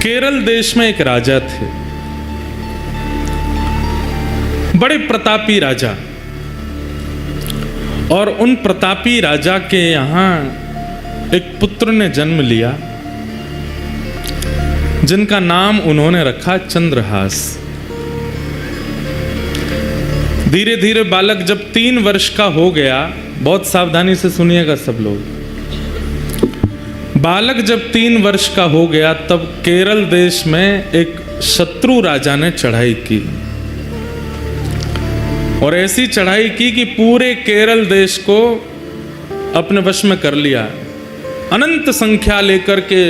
केरल देश में एक राजा थे, बड़े प्रतापी राजा। और उन प्रतापी राजा के यहाँ एक पुत्र ने जन्म लिया, जिनका नाम उन्होंने रखा चंद्रहास। धीरे धीरे बालक जब 3 वर्ष का हो गया, बहुत सावधानी से सुनिएगा सब लोग, बालक जब 3 वर्ष का हो गया तब केरल देश में एक शत्रु राजा ने चढ़ाई की, और ऐसी चढ़ाई की कि पूरे केरल देश को अपने वश में कर लिया। अनंत संख्या लेकर के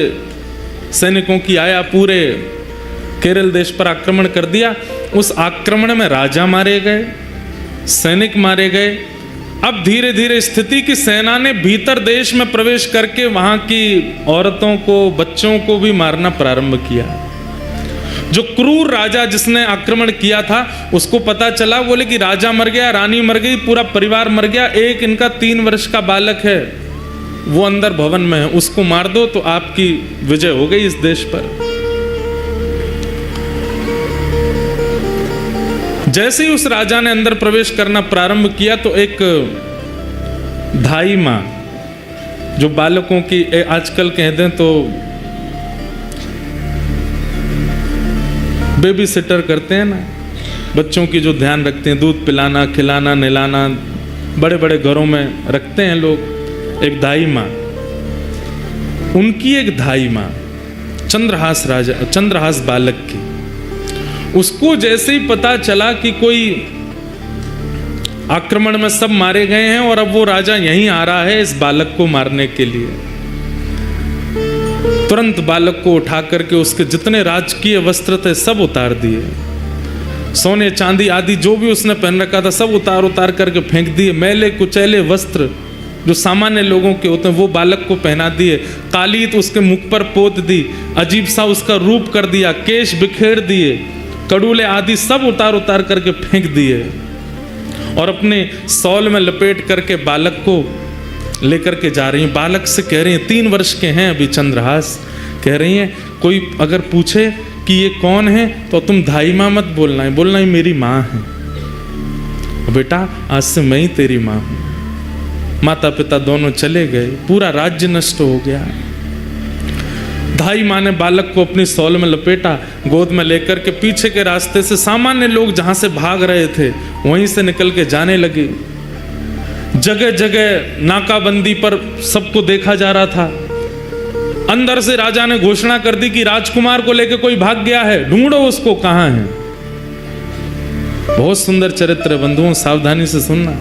सैनिकों की आया, पूरे केरल देश पर आक्रमण कर दिया। उस आक्रमण में राजा मारे गए, सैनिक मारे गए। अब धीरे धीरे स्थिति की सेना ने भीतर देश में प्रवेश करके वहां की औरतों को, बच्चों को भी मारना प्रारंभ किया। जो क्रूर राजा जिसने आक्रमण किया था उसको पता चला, बोले कि राजा मर गया, रानी मर गई, पूरा परिवार मर गया, एक इनका 3 वर्ष का बालक है वो अंदर भवन में है, उसको मार दो तो आपकी विजय हो गई इस देश पर। जैसे ही उस राजा ने अंदर प्रवेश करना प्रारंभ किया तो एक धाई मां, जो बालकों की आजकल कह दें तो बेबी सिटर करते हैं ना, बच्चों की जो ध्यान रखते हैं, दूध पिलाना, खिलाना, नहलाना, बड़े बड़े घरों में रखते हैं लोग, एक धाई मां, उनकी एक धाई मां चंद्रहास बालक की, उसको जैसे ही पता चला कि कोई आक्रमण में सब मारे गए हैं और अब वो राजा यहीं आ रहा है इस बालक को मारने के लिए, तुरंत बालक को उठा करके उसके जितने राजकीय वस्त्र थे सब उतार दिए, सोने चांदी आदि जो भी उसने पहन रखा था सब उतार करके फेंक दिए। मैले कुचैले वस्त्र जो सामान्य लोगों के होते हैं वो बालक को पहना दिए, कालीत उसके मुख पर पोत दी, अजीब सा उसका रूप कर दिया, केश बिखेर दिए, कड़ूले आदि सब उतार करके फेंक दिए, और अपने सौल में लपेट करके बालक को लेकर के जा रही हैं। बालक से कह रही हैं, 3 वर्ष के हैं अभी चंद्रहास, कह रही हैं कोई अगर पूछे कि ये कौन है तो तुम धाई माँ मत बोलना है, बोलना ही मेरी माँ है, बेटा आज से मैं ही तेरी माँ हूँ। माता पिता दोनों चले गए, पूरा राज्य नष्ट हो गया। धाई माँ ने बालक को अपनी सौल में लपेटा, गोद में लेकर के पीछे के रास्ते से सामान्य लोग जहां से भाग रहे थे वहीं से निकल के जाने लगे। जगह जगह नाकाबंदी पर सबको देखा जा रहा था। अंदर से राजा ने घोषणा कर दी कि राजकुमार को लेकर कोई भाग गया है, ढूंढो उसको, कहां है। बहुत सुंदर चरित्र बंधुओं, सावधानी से सुनना।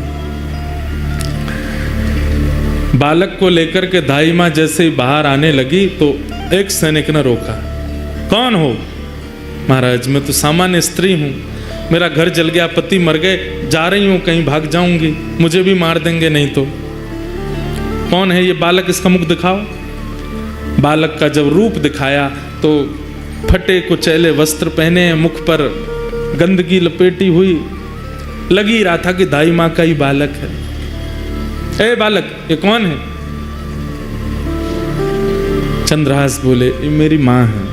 बालक को लेकर के धाई माँ जैसे ही बाहर आने लगी तो एक सैनिक ने रोका। कौन हो? महाराज मैं तो सामान्य स्त्री हूं, मेरा घर जल गया, पति मर गए, जा रही हूं कहीं, भाग जाऊंगी, मुझे भी मार देंगे नहीं तो। कौन है ये बालक, इसका मुख दिखाओ। बालक का जब रूप दिखाया तो फटे कुचैले वस्त्र पहने, मुख पर गंदगी लपेटी हुई, लगी रहा था कि दाई माँ का ही बालक है। ए बालक ये कौन है? चंद्रहास बोले ये मेरी माँ है।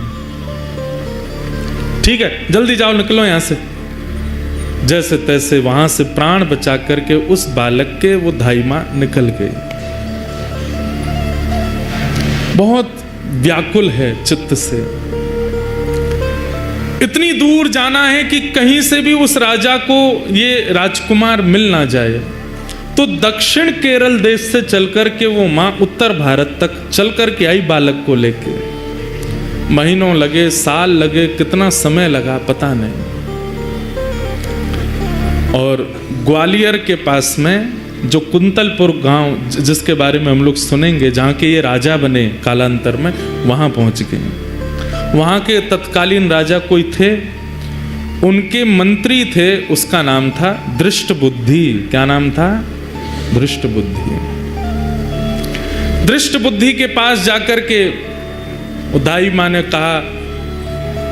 ठीक है जल्दी जाओ, निकलो यहां से। जैसे तैसे वहां से प्राण बचा करके उस बालक के वो धाई माँ निकल गई। बहुत व्याकुल है चित्त से, इतनी दूर जाना है कि कहीं से भी उस राजा को ये राजकुमार मिल ना जाए। तो दक्षिण केरल देश से चलकर के वो माँ उत्तर भारत तक चल कर के आई बालक को लेके। महीनों लगे, साल लगे, कितना समय लगा पता नहीं। और ग्वालियर के पास में जो कुंतलपुर गांव, जिसके बारे में हम लोग सुनेंगे, जहाँ के ये राजा बने कालांतर में, वहाँ पहुँच गए। वहाँ के तत्कालीन राजा कोई थे, उनके मंत्री थे, उसका नाम था दृष्टबुद्धि। क्या नाम था? दृष्टबुद्धि। दृष्टबुद्धि के पास जाकर के दाई माँ ने कहा,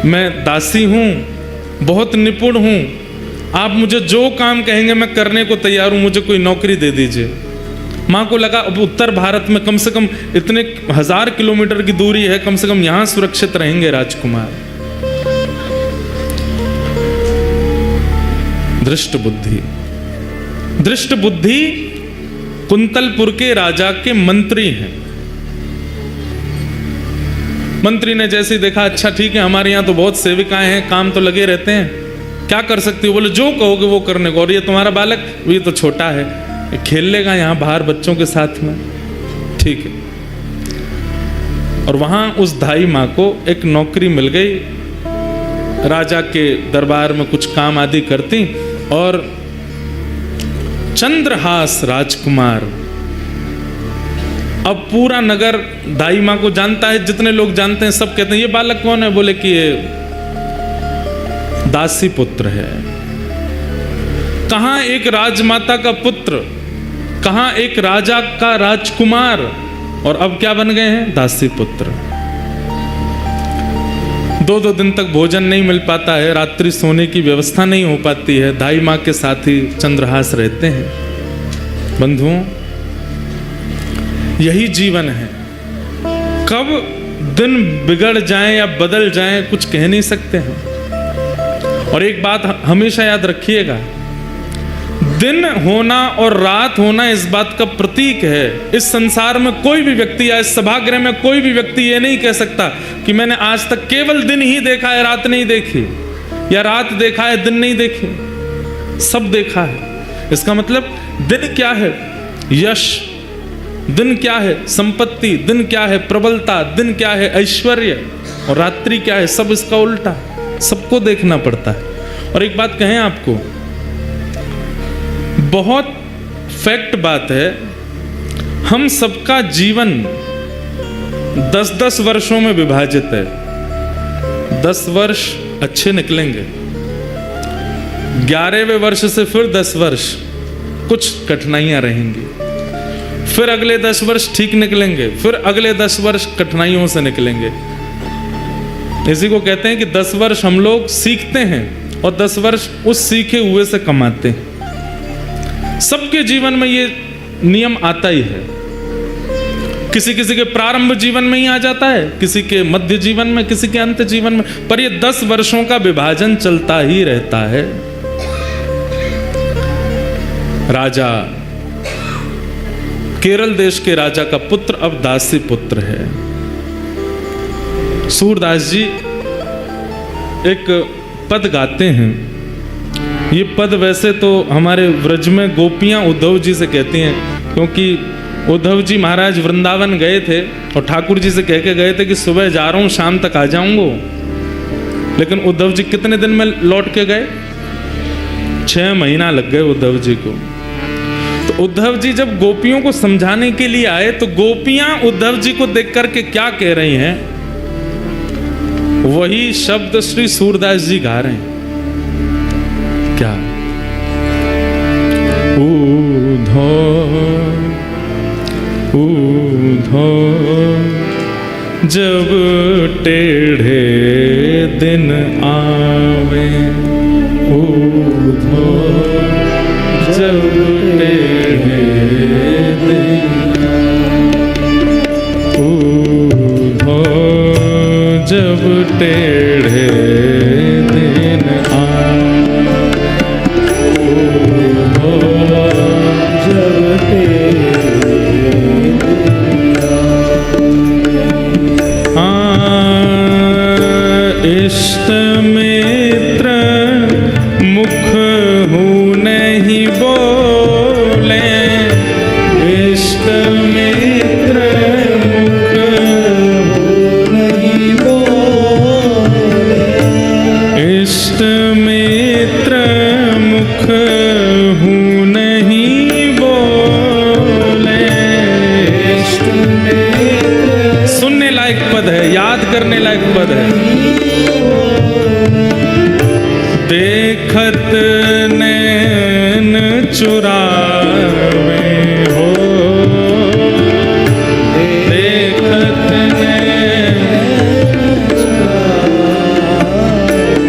मैं दासी हूँ, बहुत निपुण हूँ, आप मुझे जो काम कहेंगे मैं करने को तैयार हूँ, मुझे कोई नौकरी दे दीजिए। माँ को लगा अब उत्तर भारत में कम से कम इतने 1000 किलोमीटर की दूरी है, कम से कम यहां सुरक्षित रहेंगे राजकुमार। दृष्ट बुद्धि, दृष्ट बुद्धि कुंतलपुर के राजा के मंत्री हैं। मंत्री ने जैसे ही देखा, अच्छा ठीक है, हमारे यहाँ तो बहुत सेविकाएं हैं, काम तो लगे रहते हैं, क्या कर सकती हो? बोले जो कहोगे वो करने को। और ये तुम्हारा बालक, ये तो छोटा है, खेल लेगा यहाँ बाहर बच्चों के साथ में, ठीक है। और वहां उस धाई माँ को एक नौकरी मिल गई, राजा के दरबार में कुछ काम आदि करती। और चंद्रहास राजकुमार, अब पूरा नगर दाई माँ को जानता है, जितने लोग जानते हैं सब कहते हैं ये बालक कौन है? बोले कि ये दासी पुत्र है। कहां एक राजमाता का पुत्र, कहां एक राजा का राजकुमार, और अब क्या बन गए हैं? दासी पुत्र। 2-2 दिन तक भोजन नहीं मिल पाता है, रात्रि सोने की व्यवस्था नहीं हो पाती है, दाई माँ के साथ ही चंद्रहास रहते हैं। बंधुओं, यही जीवन है। कब दिन बिगड़ जाएं या बदल जाएं कुछ कह नहीं सकते हैं। और एक बात हमेशा याद रखिएगा, दिन होना और रात होना इस बात का प्रतीक है। इस संसार में कोई भी व्यक्ति या इस सभागृह में कोई भी व्यक्ति ये नहीं कह सकता कि मैंने आज तक केवल दिन ही देखा है, रात नहीं देखी, या रात देखा है दिन नहीं देखी। सब देखा है। इसका मतलब दिन क्या है? यश। दिन क्या है? संपत्ति। दिन क्या है? प्रबलता। दिन क्या है? ऐश्वर्य। और रात्रि क्या है? सब इसका उल्टा। सबको देखना पड़ता है। और एक बात कहें आपको, बहुत फैक्ट बात है, हम सबका जीवन 10-10 वर्षों में विभाजित है। 10 वर्ष अच्छे निकलेंगे, 11वें वर्ष से फिर 10 वर्ष कुछ कठिनाइयां रहेंगी, फिर अगले 10 वर्ष ठीक निकलेंगे, फिर अगले 10 वर्ष कठिनाइयों से निकलेंगे। इसी को कहते हैं कि 10 वर्ष हम लोग सीखते हैं और 10 वर्ष उस सीखे हुए से कमाते हैं। सबके जीवन में ये नियम आता ही है। किसी किसी के प्रारंभ जीवन में ही आ जाता है, किसी के मध्य जीवन में, किसी के अंत जीवन में, पर ये 10 वर्षों का विभाजन चलता ही रहता है। राजा, केरल देश के राजा का पुत्र अब दासी पुत्र है। सूरदास जी एक पद गाते हैं। ये पद वैसे तो हमारे व्रज में गोपियां उद्धव जी से कहती हैं, क्योंकि उद्धव जी महाराज वृंदावन गए थे और ठाकुर जी से कह के गए थे कि सुबह जा रहा हूं, शाम तक आ जाऊंगा। लेकिन उद्धव जी कितने दिन में लौट के गए? 6 महीना लग गए उद्धव जी को। तो उद्धव जी जब गोपियों को समझाने के लिए आए तो गोपियां उद्धव जी को देख करके क्या कह रही हैं? वही शब्द श्री सूरदास जी गा रहे हैं। क्या? ऊधो जब टेढ़े दिन आवे, ऊधो जब टेढ़े दिन, ऊधो जब टेढ़े दिन आवे, ऊधो जब टेढ़े इष्ट मित्र मुख हूँ नहीं बोले, इष्ट मित्र मुख हूँ नहीं बोले, इष्ट मित्र मुख हूँ नहीं बोले। इष्ट मित्र सुनने लायक पद है, याद करने लायक पद है। देखत नैन चुरावे हो, देखत नैन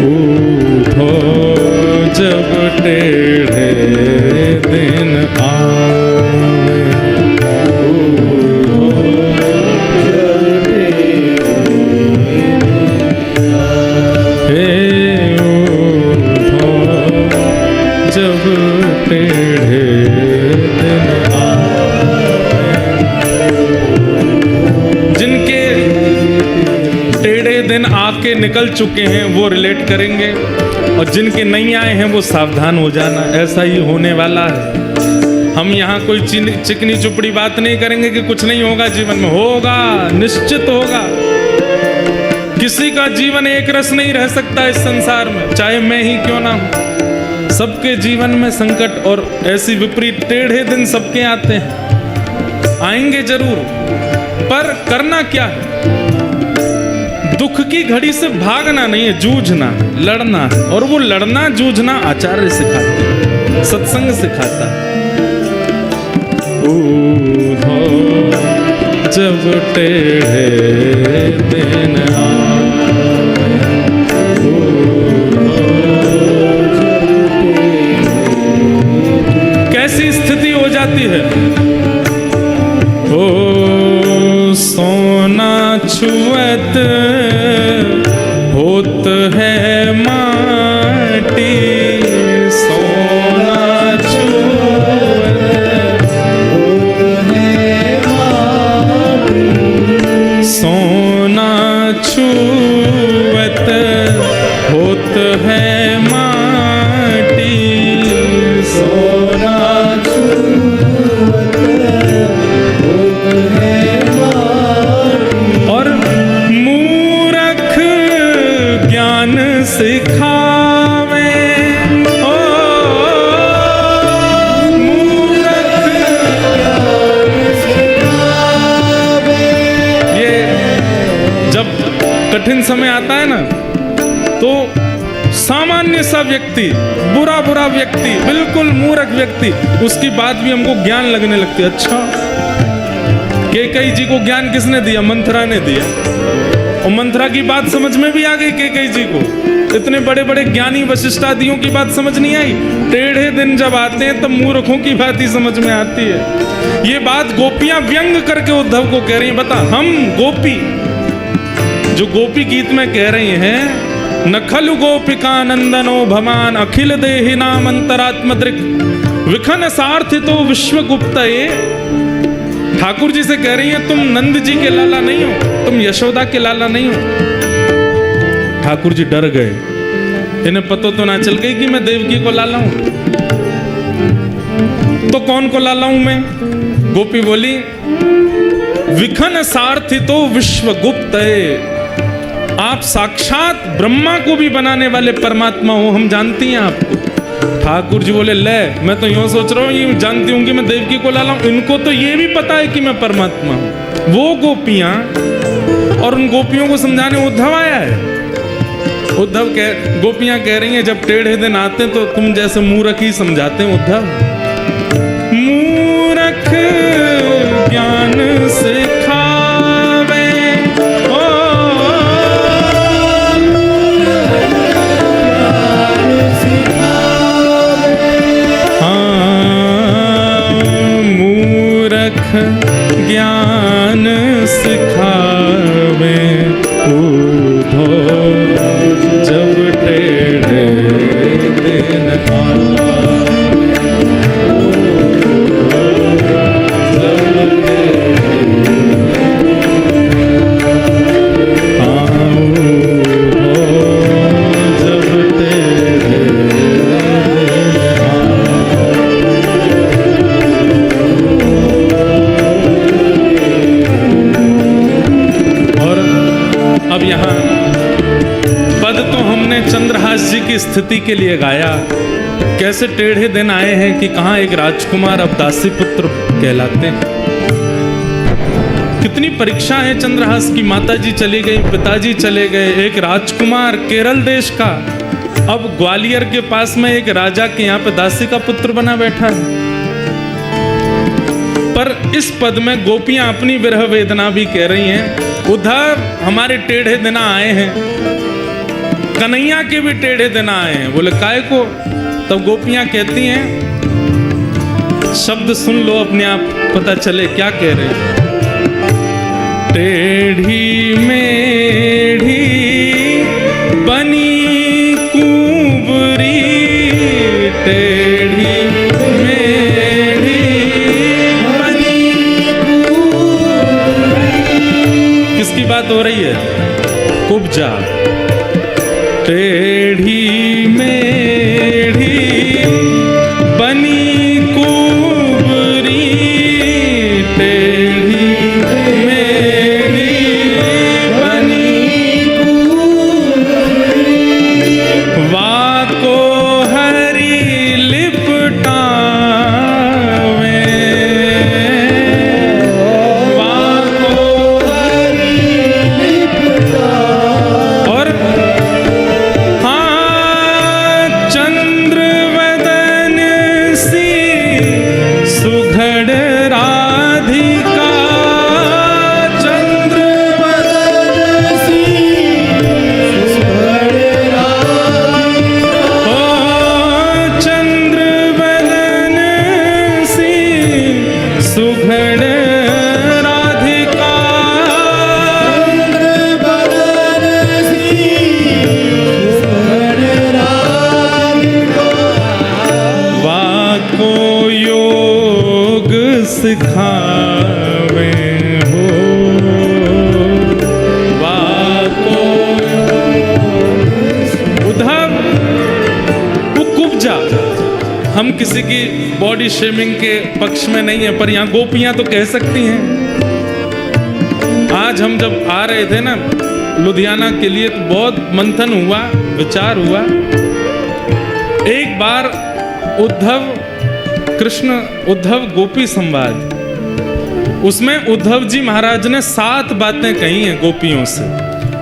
ऊधो जब टेढ़े दिन आवे, दिन आके निकल चुके हैं वो रिलेट करेंगे, और जिनके नहीं आए हैं वो सावधान हो जाना, ऐसा ही होने वाला है। हम यहाँ कोई चिकनी चुपड़ी बात नहीं करेंगे कि कुछ नहीं होगा जीवन में, होगा, निश्चित होगा। किसी का जीवन एक रस नहीं रह सकता इस संसार में, चाहे मैं ही क्यों ना हूं। सबके जीवन में संकट और ऐसी विपरीत टेढ़े दिन सबके आते हैं, आएंगे जरूर, पर करना क्या है? दुख की घड़ी से भागना नहीं है, जूझना, लड़ना है। और वो लड़ना जूझना आचार्य सिखाते हैं, सत्संग सिखाता है। जब टेढ़े दिन कैसी स्थिति हो जाती है? ओ सोना छुअत होत है माटी, सोना छुअत सोना छुअत होत है माटी, सोना छुअत होत है माटी। और मूर्ख ज्ञान सिखावे, ओ मूर्ख ज्ञान सिखावे। ये जब कठिन समय आता है ना, तो सामान्य सा व्यक्ति, बुरा व्यक्ति, बिल्कुल मूर्ख व्यक्ति, उसकी बात भी हमको ज्ञान लगने लगती है। अच्छा, कैकेयी जी को ज्ञान किसने दिया? मंथरा ने दिया, और मंथरा की बात समझ में भी आ गई कैकेयी जी को। इतने बड़े बड़े ज्ञानी वशिष्ठ आदियों की बात समझ नहीं आई। टेढ़े दिन जब आते हैं तब मूर्खों की बात ही समझ में आती है। ये बात गोपियां व्यंग करके उद्धव को कह रही हैं। बता, हम गोपी जो गोपी गीत में कह रही हैं, न खलु गोपिका नंदनो भवान अखिल देहि नाम अंतरात्म दृक् विखन सार्थितो विश्वगुप्त। ठाकुर जी से कह रही हैं, तुम नंद जी के लाला नहीं हो, तुम यशोदा के लाला नहीं हो। ठाकुर जी डर गए, इन्हें पता तो ना चल गई कि मैं देवकी को लाला हूं। तो कौन को लाला हूं मैं? गोपी बोली, विखन सार्थितो विश्वगुप्त, आप साक्षात ब्रह्मा को भी बनाने वाले परमात्मा हो, हम जानती हैं आपको। ठाकुर जी बोले, ले, मैं तो यूं सोच रहा हूं, ये जानती हूं कि मैं देवकी को लाला हूं, इनको तो ये भी पता है कि मैं परमात्मा हूं। वो गोपियां, और उन गोपियों को समझाने उद्धव आया है। गोपियां कह रही हैं, जब टेढ़े दिन आते तो तुम जैसे मूर्ख ही समझाते हैं उद्धव। मूर्ख ज्ञान सिखावे, ज्ञान सिखावे, उद्धव जब टेढ़े दिन की स्थिति के लिए गाया। कैसे टेढ़े दिन आए हैं कि कहां एक राजकुमार अब दासी पुत्र कहलाते हैं। कितनी परीक्षा है चंद्रहास की। माताजी चली गई, पिताजी चले गए, एक राजकुमार केरल देश का अब ग्वालियर के पास में एक राजा के यहाँ पे दासी का पुत्र बना बैठा है। पर इस पद में गोपियां अपनी विरह वेदना भी कह रही हैं, उद्धव हमारे टेढ़े दिन आए हैं, कन्हैया के भी टेढ़े दिन आए हैं। बोले काय को? तब गोपियां कहती हैं, शब्द सुन लो अपने आप पता चले क्या कह रहे हैं। टेढ़ी मेढ़ी बनी कुंवरी, टेढ़ी मेढ़ी बनी कुंवरी। किसकी बात हो रही है? उपजा। टेढ़ी मेढ़ी बनी कुबरी, टेढ़ी मेढ़ी बनी कुबरी, वाको हरी लिपटावे, वाको हरी लिपटावे। और हाँ, चंद्र वदन सी सुघड़ राधिका, चंद्र वदन सी सुघड़ राधिका, ओ चंद्र वदन सी सुघड़ राधिका, चंद्र वदन सी सुघड़ राधिका, वाको योग सिखावे हो, वाको उद्धव वो कुब्जा। हम किसी की बॉडी शेमिंग के पक्ष में नहीं है, पर यहाँ गोपियां तो कह सकती हैं। आज हम जब आ रहे थे ना लुधियाना के लिए, तो बहुत मंथन हुआ, विचार हुआ। एक बार उद्धव गोपी संवाद, उसमें उद्धव जी महाराज ने 7 बातें कही हैं गोपियों से,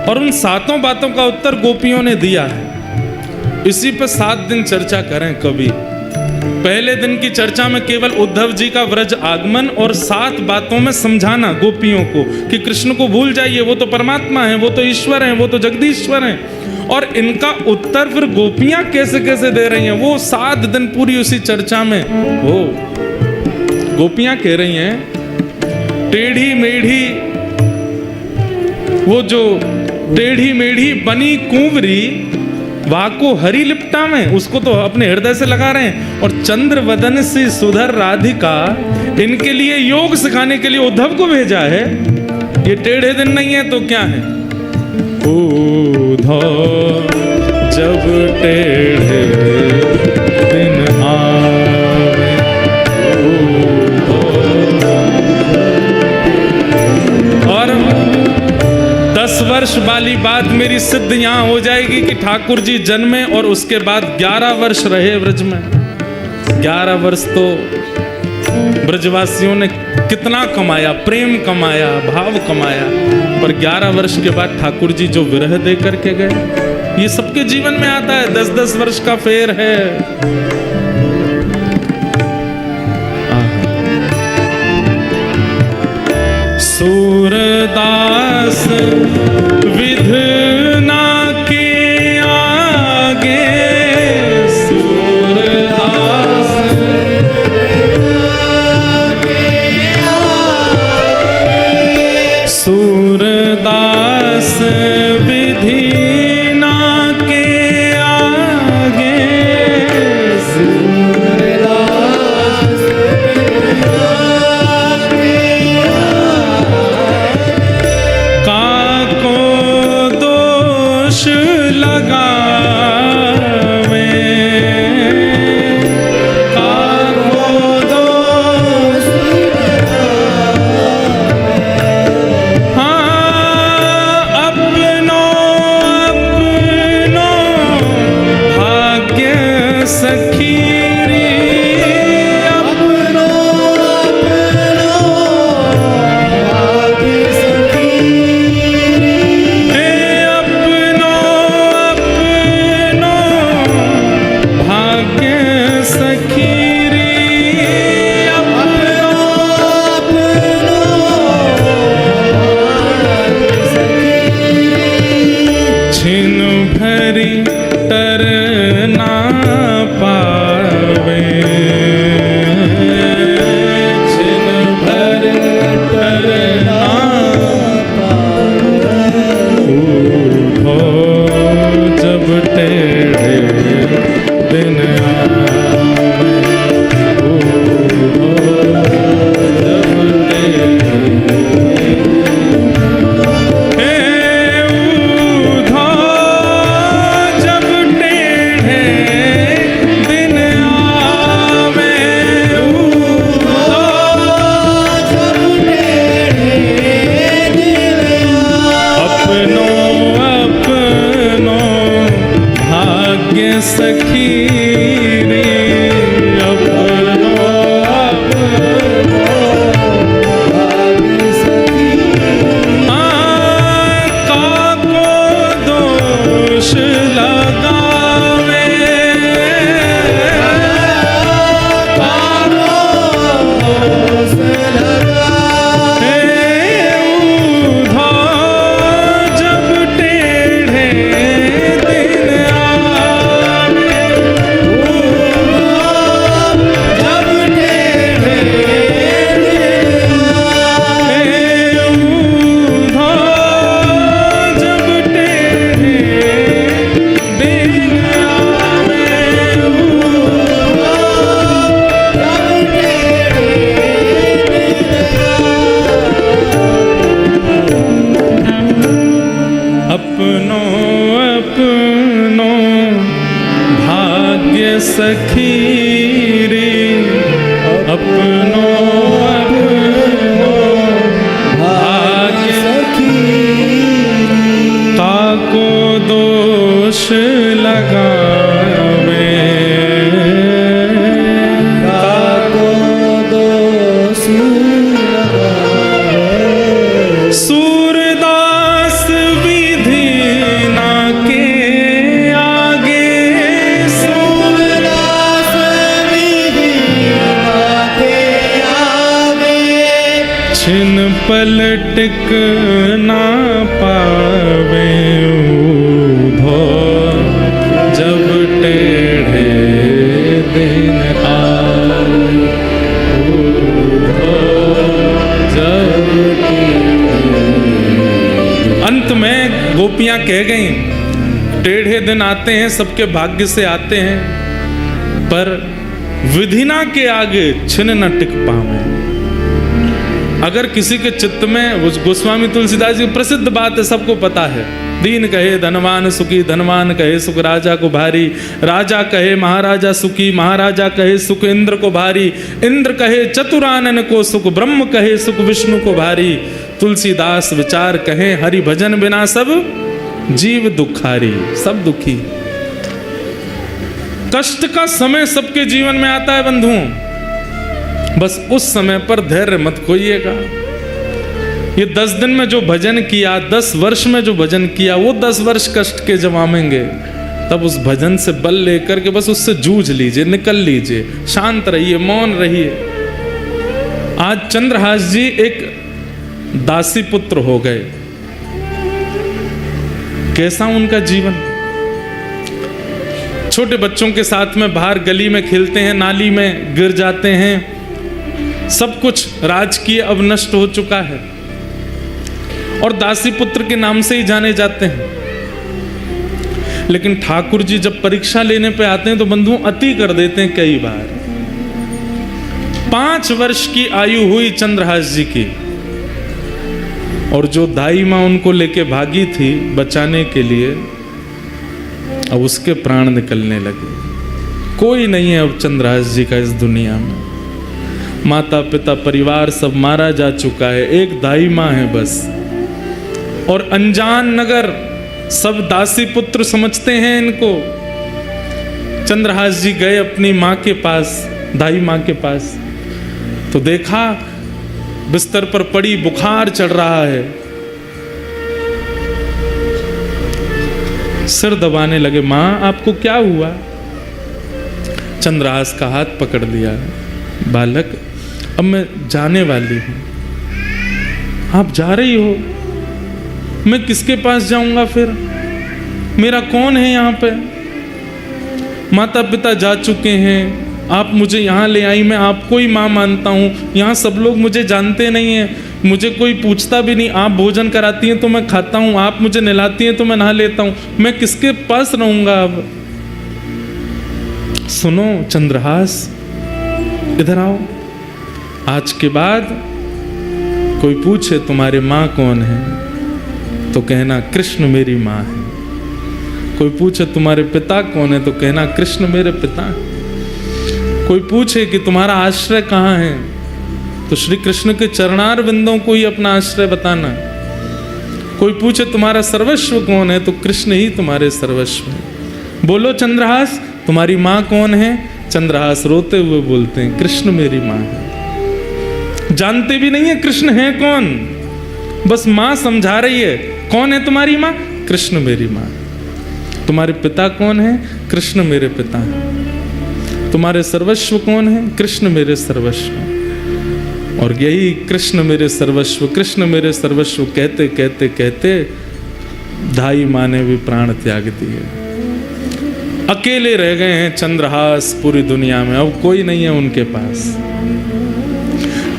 और उन 7 बातों का उत्तर गोपियों ने दिया है। इसी पे 7 दिन चर्चा करें कभी। पहले दिन की चर्चा में केवल उद्धव जी का व्रज आगमन और 7 बातों में समझाना गोपियों को कि कृष्ण को भूल जाइए, वो तो परमात्मा है, वो तो ईश्वर है, वो तो जगदीश्वर है। और इनका उत्तर फिर गोपियां कैसे कैसे दे रही हैं, वो 7 दिन पूरी उसी चर्चा में हो। गोपियां कह रही हैं टेढ़ी मेढ़ी, वो जो टेढ़ी मेढ़ी बनी कुंवरी, वाको हरी लिपटा में, उसको तो अपने हृदय से लगा रहे हैं। और चंद्र वदन से सुधर राधिका, इनके लिए योग सिखाने के लिए उद्धव को भेजा है। ये टेढ़े दिन नहीं है तो क्या है? उद्धव जब टेढ़े दिन आवे, और 10 वर्ष वाली बात मेरी सिद्ध यहाँ हो जाएगी कि ठाकुर जी जन्मे और उसके बाद 11 वर्ष रहे व्रज में। 11 वर्ष तो ब्रजवासियों ने कितना कमाया, प्रेम कमाया, भाव कमाया, पर 11 वर्ष के बाद ठाकुर जी जो विरह दे करके गए, ये सबके जीवन में आता है। 10-10 वर्ष का फेर है। सूरदास विधना के आगे, सूरदास सूरदास विधना के आगे, काको दोष लगावे, काको दोष, हाँ अपनो अपनो भाग्य सखी रे, अपनो अपनो भाग्य सखी रे, अपनो अपनो भाग्य सखी रे, अपनो अपनो भाग्य सखी रे। छिन भरी टर ना पावे, छिन भर टर ना पावे, उठो जब टेढ़े दिन आवे, उठो जब टेढ़े, हे सखी रे अपनो भाग्य सखी काको दोष लगावे दोष लगावे जब टेढ़े दिन आवे जब टेढ़े जब टेढ़े दिन आवे अपनो अपनो भाग्य सखी रे अपनो अपनो भाग्य सखी काको दोष लगावे काको दोष लगावे सूरदास विधि ना के आगे सूरदास विधि के आगे छिन पलटिक ना पावे ऊधो जब टेढ़े दिन आवे ऊधो जब अंत में गोपियां कह गईं, टेढ़े दिन आते हैं, सबके भाग्य से आते हैं, पर विधिना के आगे छिन न टिक पावे। अगर किसी के चित्त में, गोस्वामी तुलसीदास जी प्रसिद्ध बात है, सबको पता है, दीन कहे धनवान सुखी, धनवान कहे सुख राजा को भारी, राजा कहे महाराजा सुखी, महाराजा कहे सुख इंद्र को भारी, इंद्र कहे चतुरानन को सुख, ब्रह्म कहे सुख विष्णु को भारी, तुलसीदास विचार कहे हरि भजन बिना सब जीव दुखारी, सब दुखी। कष्ट का समय सबके जीवन में आता है बंधुओं, बस उस समय पर धैर्य मत खोइएगा। ये 10 दिन में जो भजन किया, 10 वर्ष में जो भजन किया, वो 10 वर्ष कष्ट के जमावेंगे। तब उस भजन से बल लेकर के बस उससे जूझ लीजिए, निकल लीजिए, शांत रहिए, मौन रहिए। आज चंद्रहास जी एक दासी पुत्र हो गए। कैसा उनका जीवन, छोटे बच्चों के साथ में बाहर गली में खेलते हैं, नाली में गिर जाते हैं, सब कुछ राजकीय अब नष्ट हो चुका है और दासी पुत्र के नाम से ही जाने जाते हैं। लेकिन ठाकुर जी जब परीक्षा लेने पे आते हैं तो बंधुओं अति कर देते हैं कई बार। 5 वर्ष की आयु हुई चंद्रहास जी की और जो दाई माँ उनको लेके भागी थी बचाने के लिए, अब उसके प्राण निकलने लगे। कोई नहीं है अब चंद्रहास जी का इस दुनिया में, माता पिता परिवार सब मारा जा चुका है, एक दाई माँ है बस। और अनजान नगर सब दासी पुत्र समझते हैं इनको। चंद्रहास जी गए अपनी माँ के पास, दाई माँ के पास, तो देखा बिस्तर पर पड़ी, बुखार चढ़ रहा है। सिर दबाने लगे, माँ आपको क्या हुआ? चंद्रहास का हाथ पकड़ लिया, बालक अब मैं जाने वाली हूं, आप जा रही हो, मैं किसके पास जाऊंगा फिर? मेरा कौन है यहाँ पे? माता पिता जा चुके हैं, आप मुझे यहाँ ले आई, मैं आपको ही माँ मानता हूँ, यहाँ सब लोग मुझे जानते नहीं हैं, मुझे कोई पूछता भी नहीं, आप भोजन कराती हैं तो मैं खाता हूँ, आप मुझे नहलाती हैं तो मैं नहा लेता हूँ, मैं किसके पास रहूँगा अब? सुनो चंद्रहास, इधर आओ, आज के बाद कोई पूछे तुम्हारे माँ कौन है तो कहना कृष्ण मेरी माँ है। कोई पूछे तुम्हारे पिता कौन है तो कहना कृष्ण मेरे पिता है। कोई पूछे कि तुम्हारा आश्रय कहाँ है तो श्री कृष्ण के चरणार बिंदों को ही अपना आश्रय बताना। कोई पूछे तुम्हारा सर्वस्व कौन है तो कृष्ण ही तुम्हारे सर्वस्व है। बोलो चंद्रहास, तुम्हारी माँ कौन है? चंद्रहास रोते हुए बोलते हैं, कृष्ण मेरी माँ है। जानते भी नहीं है कृष्ण है कौन, बस माँ समझा रही है। कौन है तुम्हारी माँ? कृष्ण मेरी माँ। तुम्हारे पिता कौन है? कृष्ण मेरे पिता हैं। तुम्हारे सर्वस्व कौन है? कृष्ण मेरे सर्वस्व। और यही कृष्ण मेरे सर्वस्व, कृष्ण मेरे सर्वस्व कहते कहते कहते धाई माँ ने भी प्राण त्याग दिए। अकेले रह गए हैं चंद्रहास पूरी दुनिया में, अब कोई नहीं है उनके पास।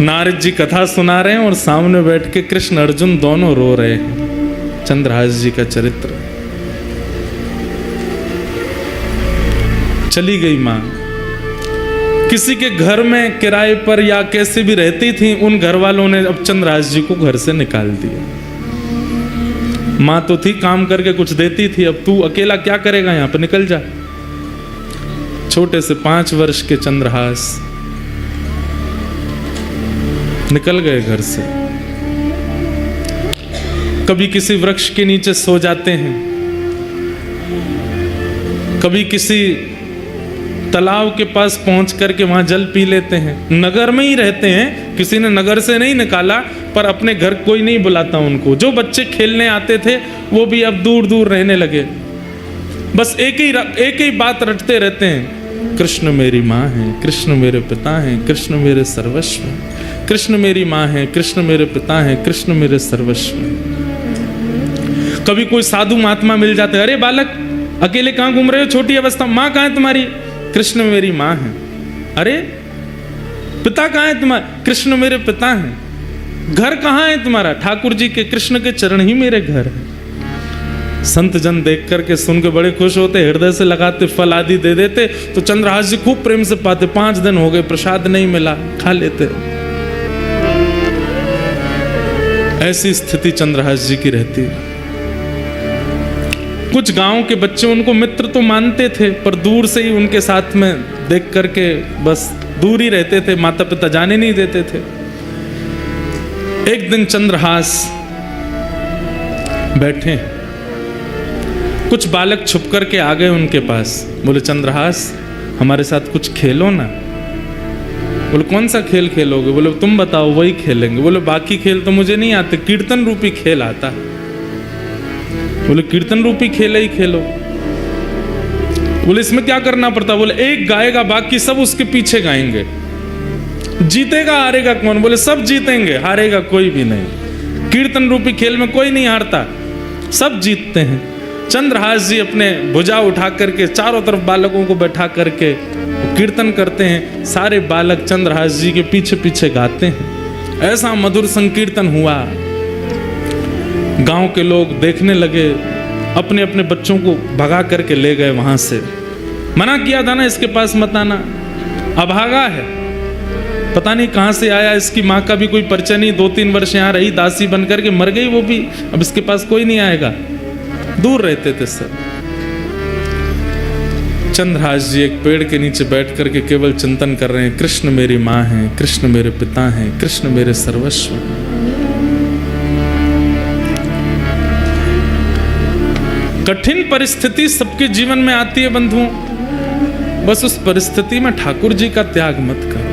नारद जी कथा सुना रहे हैं और सामने बैठ के कृष्ण अर्जुन दोनों रो रहे हैं। चंद्रहास जी का चरित्र। चली गई मां, किसी के घर में किराए पर या कैसे भी रहती थी, उन घर वालों ने अब चंद्रहास जी को घर से निकाल दिया। मां तो थी, काम करके कुछ देती थी, अब तू अकेला क्या करेगा, यहां पर निकल जा। छोटे से 5 वर्ष के चंद्रहास निकल गए घर से। कभी किसी वृक्ष के नीचे सो जाते हैं, कभी किसी तालाब के पास पहुंच करके वहां जल पी लेते हैं। नगर में ही रहते हैं, किसी ने नगर से नहीं निकाला, पर अपने घर कोई नहीं बुलाता उनको। जो बच्चे खेलने आते थे वो भी अब दूर दूर रहने लगे। बस एक ही बात रटते रहते हैं, कृष्ण मेरी माँ है, कृष्ण मेरे पिता हैं, कृष्ण मेरे सर्वस्व हैं। कृष्ण मेरी माँ है, कृष्ण मेरे पिता हैं, कृष्ण मेरे सर्वस्व हैं। कभी कोई साधु महात्मा मिल जाते, अरे बालक अकेले कहाँ घूम रहे हो, छोटी अवस्था, माँ कहाँ है तुम्हारी? कृष्ण मेरी माँ है। अरे पिता कहाँ है तुम्हारा? कृष्ण मेरे पिता हैं। घर कहाँ है तुम्हारा? ठाकुर जी के, कृष्ण के चरण ही मेरे घर है। संत जन देख करके सुन के बड़े खुश होते, हृदय से लगाते, फल आदि दे देते। तो चंद्रहास जी खूब प्रेम से पाते। 5 दिन हो गए, प्रसाद नहीं मिला, खा लेते। ऐसी स्थिति चंद्रहास जी की रहती। कुछ गांव के बच्चे उनको मित्र तो मानते थे, पर दूर से ही उनके साथ में देख करके बस दूर ही रहते थे, माता पिता जाने नहीं देते थे। एक दिन चंद्रहास बैठे, कुछ बालक छुप करके आ गए उनके पास। बोले चंद्रहास हमारे साथ कुछ खेलो ना। बोले कौन सा खेल खेलोगे? बोले तुम बताओ, वही खेलेंगे। बोले बाकी खेल तो मुझे नहीं आते, कीर्तन रूपी खेल आता है। बोले कीर्तन रूपी खेल ही खेलो। बोले इसमें क्या करना पड़ता? बोले एक गाएगा, बाकी सब उसके पीछे गाएंगे। जीतेगा हारेगा कौन? बोले सब जीतेंगे, हारेगा कोई भी नहीं। कीर्तन रूपी खेल में कोई नहीं हारता, सब जीतते हैं। चंद्रहास जी अपने भुजा उठा करके चारों तरफ बालकों को बैठा करके कीर्तन करते हैं। सारे बालक चंद्रहास जी के पीछे पीछे गाते हैं। ऐसा मधुर संकीर्तन हुआ, गांव के लोग देखने लगे, अपने अपने बच्चों को भगा करके ले गए वहां से। मना किया था ना इसके पास मत आना, अभागा है, पता नहीं कहां से आया, इसकी माँ का भी कोई परिचय नहीं। 2-3 वर्ष यहाँ रही, दासी बन करके मर गई वो भी, अब इसके पास कोई नहीं आएगा। दूर रहते थे सब। चंद्रहास जी एक पेड़ के नीचे बैठ करके केवल चिंतन कर रहे हैं, कृष्ण मेरी माँ है, कृष्ण मेरे पिता हैं, कृष्ण मेरे सर्वस्व। कठिन परिस्थिति सबके जीवन में आती है बंधुओं, बस उस परिस्थिति में ठाकुर जी का त्याग मत करो।